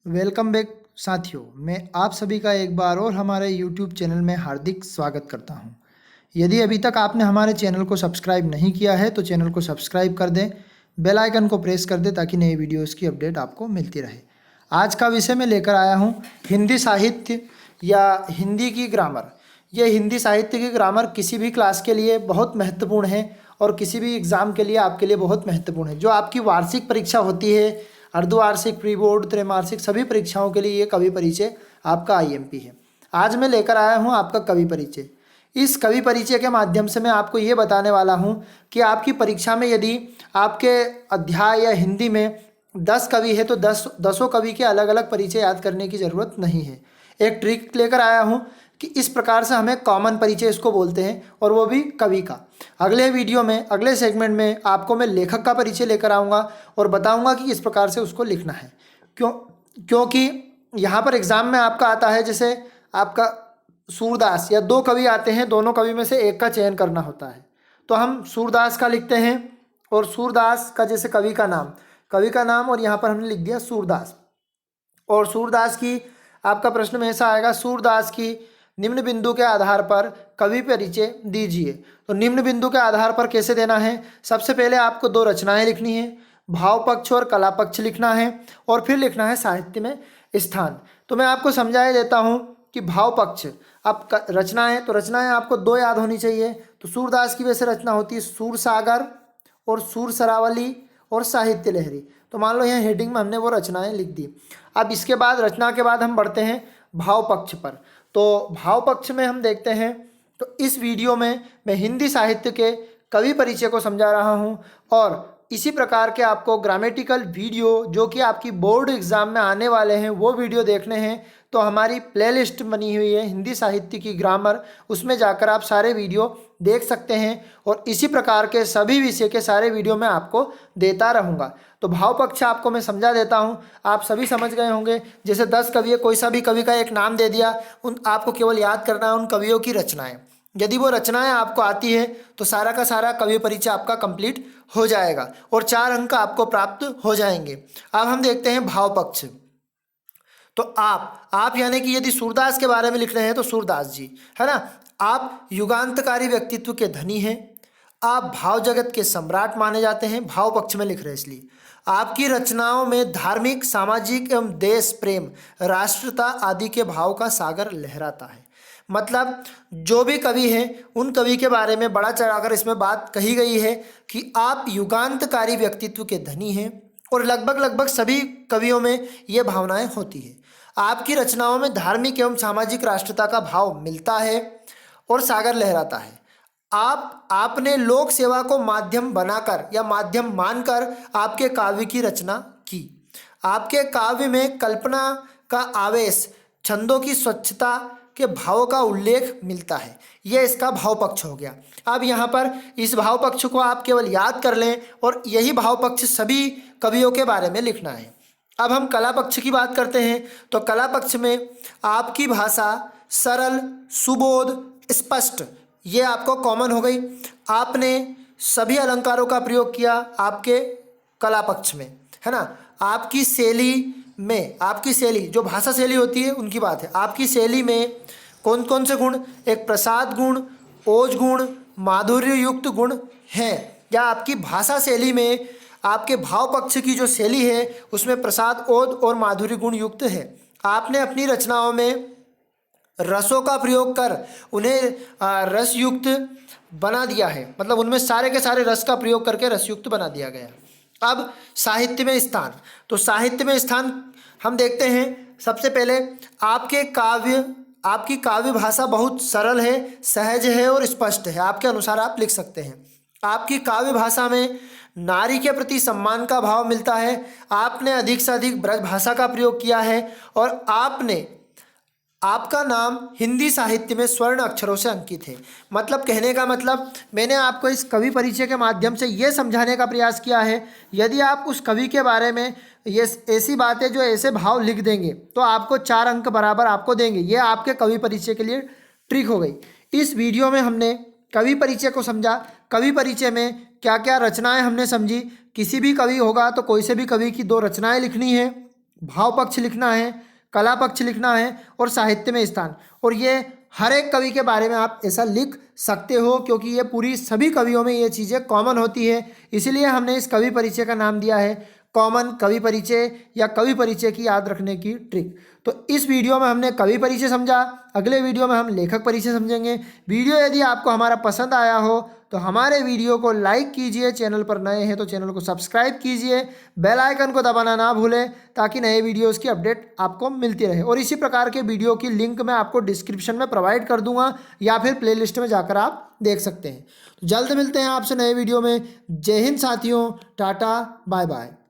Welcome back साथियों। मैं आप सभी का एक बार और हमारे यूट्यूब चैनल में हार्दिक स्वागत करता हूं। यदि अभी तक आपने हमारे चैनल को सब्सक्राइब नहीं किया है तो चैनल को सब्सक्राइब कर दें, बेल आइकन को प्रेस कर दें ताकि नई वीडियोस की अपडेट आपको मिलती रहे। आज का विषय मैं लेकर आया हूं हिंदी साहित्य या हिंदी की ग्रामर। ये हिंदी साहित्य की ग्रामर किसी भी क्लास के लिए बहुत महत्वपूर्ण है और किसी भी एग्ज़ाम के लिए आपके लिए बहुत महत्वपूर्ण है। जो आपकी वार्षिक परीक्षा होती है, अर्धवार्षिक, प्री बोर्ड, त्रैमासिक, सभी परीक्षाओं के लिए ये कवि परिचय आपका आईएमपी है। आज मैं लेकर आया हूँ आपका कवि परिचय। इस कवि परिचय के माध्यम से मैं आपको ये बताने वाला हूँ कि आपकी परीक्षा में यदि आपके अध्याय या हिंदी में 10 कवि है तो दसों कवि के अलग अलग परिचय याद करने की ज़रूरत नहीं है। एक ट्रिक लेकर आया हूँ कि इस प्रकार से हमें कॉमन परिचय इसको बोलते हैं, और वो भी कवि का। अगले वीडियो में, अगले सेगमेंट में आपको मैं लेखक का परिचय लेकर आऊँगा और बताऊँगा कि किस प्रकार से उसको लिखना है। क्योंकि यहाँ पर एग्ज़ाम में आपका आता है, जैसे आपका सूरदास या 2 कवि आते हैं, दोनों कवि में से एक का चयन करना होता है। तो हम सूरदास का लिखते हैं और सूरदास का जैसे कवि का नाम और यहाँ पर हमने लिख दिया सूरदास। और सूरदास की आपका प्रश्न में ऐसा आएगा, सूरदास की निम्न बिंदु के आधार पर कवि परिचय दीजिए। तो निम्न बिंदु के आधार पर कैसे देना है? सबसे पहले आपको 2 रचनाएं लिखनी है, भाव पक्ष और कला पक्ष लिखना है, और फिर लिखना है साहित्य में स्थान। तो मैं आपको समझाया देता हूँ कि भाव पक्ष, अब रचनाएं, तो रचनाएं आपको 2 याद होनी चाहिए। तो सूरदास की वैसे रचना होती है सूर सागर और सूर सरावली और साहित्य लहरी। तो मान लो यहाँ हेडिंग में हमने वो रचनाएं लिख दी। अब इसके बाद, रचना के बाद हम बढ़ते हैं भाव पक्ष पर। तो भाव पक्ष में हम देखते हैं, तो इस वीडियो में मैं हिंदी साहित्य के कवि परिचय को समझा रहा हूँ, और इसी प्रकार के आपको ग्रामेटिकल वीडियो जो कि आपकी बोर्ड एग्जाम में आने वाले हैं वो वीडियो देखने हैं तो हमारी प्लेलिस्ट बनी हुई है हिंदी साहित्य की ग्रामर, उसमें जाकर आप सारे वीडियो देख सकते हैं, और इसी प्रकार के सभी विषय के सारे वीडियो मैं आपको देता रहूँगा। तो भाव पक्ष आपको मैं समझा देता हूँ, आप सभी समझ गए होंगे। जैसे 10 कवि है, कोई सा भी कवि का एक नाम दे दिया, उन आपको केवल याद करना है उन कवियों की रचनाएं। यदि वो रचनाएं आपको आती है तो सारा का सारा कवि परिचय आपका कंप्लीट हो जाएगा और 4 अंक आपको प्राप्त हो जाएंगे। अब हम देखते हैं भाव पक्ष। तो आप यानी कि यदि सूरदास के बारे में लिख रहे हैं तो सूरदास जी, है ना। आप युगांतकारी व्यक्तित्व के धनी हैं, आप भाव जगत के सम्राट माने जाते हैं, भाव पक्ष में लिख रहे हैं इसलिए। आपकी रचनाओं में धार्मिक, सामाजिक एवं देश प्रेम, राष्ट्रता आदि के भाव का सागर लहराता है। मतलब जो भी कवि हैं उन कवि के बारे में बड़ा चढ़ाकर इसमें बात कही गई है कि आप युगांतकारी व्यक्तित्व के धनी हैं, और लगभग सभी कवियों में ये भावनाएं होती है। आपकी रचनाओं में धार्मिक एवं सामाजिक राष्ट्रता का भाव मिलता है और सागर लहराता है। आपने लोक सेवा को माध्यम बनाकर या माध्यम मानकर आपके काव्य की रचना की। आपके काव्य में कल्पना का आवेश, छंदों की स्वच्छता के भाव का उल्लेख मिलता है। यह इसका भाव पक्ष हो गया। अब यहाँ पर इस भाव पक्ष को आप केवल याद कर लें और यही भाव पक्ष सभी कवियों के बारे में लिखना है। अब हम कला पक्ष की बात करते हैं। तो कला पक्ष में आपकी भाषा सरल, सुबोध, स्पष्ट, ये आपको कॉमन हो गई। आपने सभी अलंकारों का प्रयोग किया आपके कला पक्ष में, है ना। आपकी शैली में, आपकी शैली जो भाषा शैली होती है उनकी बात है, आपकी शैली में कौन कौन से गुण, एक प्रसाद गुण, ओज गुण, माधुर्य युक्त गुण हैं, या आपकी भाषा शैली में आपके भाव पक्ष की जो शैली है उसमें प्रसाद, ओज और माधुर्य गुण युक्त है। आपने अपनी रचनाओं में रसों का प्रयोग कर उन्हें रस युक्त बना दिया है, मतलब उनमें सारे के सारे रस का प्रयोग करके रसयुक्त बना दिया गया। अब साहित्य में स्थान, तो साहित्य में स्थान हम देखते हैं। सबसे पहले आपकी काव्य भाषा बहुत सरल है, सहज है और स्पष्ट है, आपके अनुसार आप लिख सकते हैं। आपकी काव्य भाषा में नारी के प्रति सम्मान का भाव मिलता है। आपने अधिक से अधिक ब्रज भाषा का प्रयोग किया है, और आपका नाम हिंदी साहित्य में स्वर्ण अक्षरों से अंकित है। मतलब कहने का मतलब, मैंने आपको इस कवि परिचय के माध्यम से ये समझाने का प्रयास किया है, यदि आप उस कवि के बारे में ये ऐसी बातें, जो ऐसे भाव लिख देंगे तो आपको 4 अंक बराबर आपको देंगे। ये आपके कवि परिचय के लिए ट्रिक हो गई। इस वीडियो में हमने कवि परिचय को समझा। कवि परिचय में क्या क्या रचनाएं हमने समझी। किसी भी कवि होगा तो कोई से भी कवि की 2 रचनाएं लिखनी है, भाव पक्ष लिखना है, कला पक्ष लिखना है और साहित्य में स्थान। और ये हर एक कवि के बारे में आप ऐसा लिख सकते हो, क्योंकि ये पूरी सभी कवियों में ये चीज़ें कॉमन होती है। इसीलिए हमने इस कवि परिचय का नाम दिया है कॉमन कवि परिचय या कवि परिचय की याद रखने की ट्रिक। तो इस वीडियो में हमने कवि परिचय समझा, अगले वीडियो में हम लेखक परिचय समझेंगे। वीडियो यदि आपको हमारा पसंद आया हो तो हमारे वीडियो को लाइक कीजिए, चैनल पर नए हैं तो चैनल को सब्सक्राइब कीजिए, बेल आइकन को दबाना ना भूलें ताकि नए वीडियोस की अपडेट आपको मिलती रहे। और इसी प्रकार के वीडियो की लिंक मैं आपको डिस्क्रिप्शन में प्रोवाइड कर दूंगा या फिर प्लेलिस्ट में जाकर आप देख सकते हैं। तो जल्द मिलते हैं आपसे नए वीडियो में। जय हिंद साथियों, टाटा बाय बाय।